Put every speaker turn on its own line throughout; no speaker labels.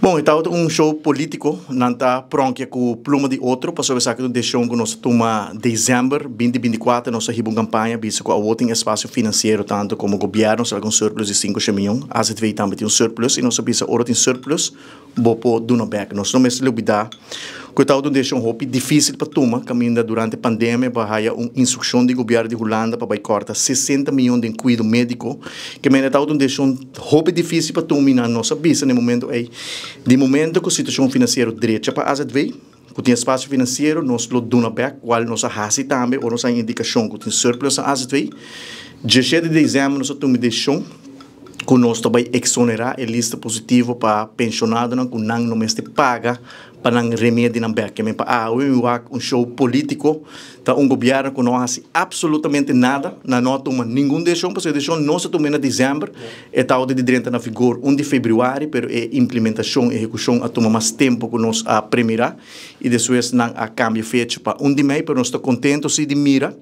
Bom, então show político, não está pronto com pluma de outro, passou a que deixou que nós toma dezembro 2024, nossa riba campanha, visto que o tem espaço financeiro tanto como o governo, será com surplus de 5 milhões, a gente também tem surplus, e nós sabemos que tem surplus, vou pôr do back. Nós não mesmo lubidar, que tal deixou um difícil para tomar, caminhando durante a pandemia, para uma instrução do governo de Holanda para cortar 60 milhões de cuidado médico, que me tal deixou um difícil para tomar na nossa bisa no momento aí. De momento, com a situação financeira direita para a ZV, que tem espaço financeiro, nós lo dona back, qual nós hasi também, ou nossa indicação que tem surplus a ZV. 17 de dezembro, nós temos deixou que nós também exonerar a lista positiva para pensionado, que não mês paga para não remédio na back. Que para show político, tá governo que não faz absolutamente nada, não toma nenhum decisão, porque a decisão nós tomamos em dezembro, e tal de direito na vigor 1 de fevereiro, mas a implementação e execução toma mais tempo que nós a primeira, e depois não a cambia fecha para 1 de maio, mas nós estamos contentes se de mira,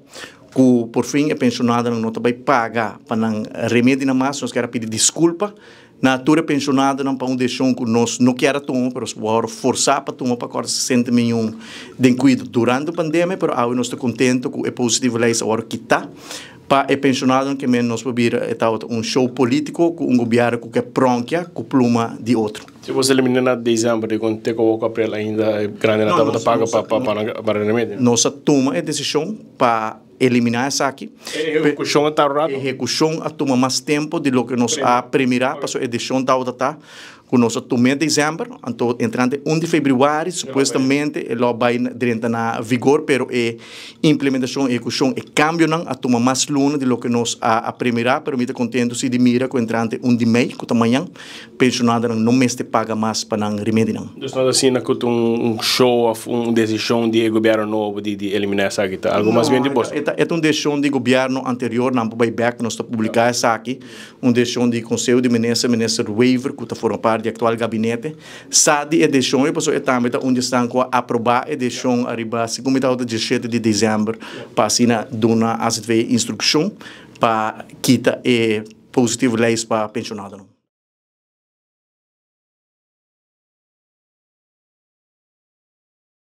que por fim a pensionada não vai pagar para não remédio na massa, nós queremos pedir desculpa. Na altura pensionada não para decisão que nós não queremos tomar, mas agora forçar para tomar para 60 milhões de cuidado durante a pandemia, mas nós estamos contentes que é positivo lei agora que está. Para a pensionada que nós podemos show político com governo que é pronto com pluma de outro.
Se você eliminar na dezembro, de quando tem que o papel ainda grande na tábua paga para remédio?
Nós tomamos a decisão para eliminar essa aqui.
A execução está rápido?
A execução toma mais tempo do que nós a primeira, porque a decisão está que nós tomamos em dezembro, então entrando 1 de fevereiro, supostamente ela vai dentro na vigor, mas a implementação e execução e cambio não toma mais longo do que nós a primeira, permite contento se de mira que entrante 1 de maio, que amanhã pensionada não mês te paga mais para não remédio não.
Então assim na que show of decisão de governo novo de eliminar essa aqui, algo mais bem de bolsa.
É uma decisão de governo anterior, não vai back, nós está publicar essa aqui, uma decisão de conselho de ministro waiver que está formando parte do atual gabinete, sabe a decisão e passou a também onde estão a aprovar a decisão arriba segundo a 17 de dezembro para assinar dona as instrução para quitar e positivo leis para pensionado.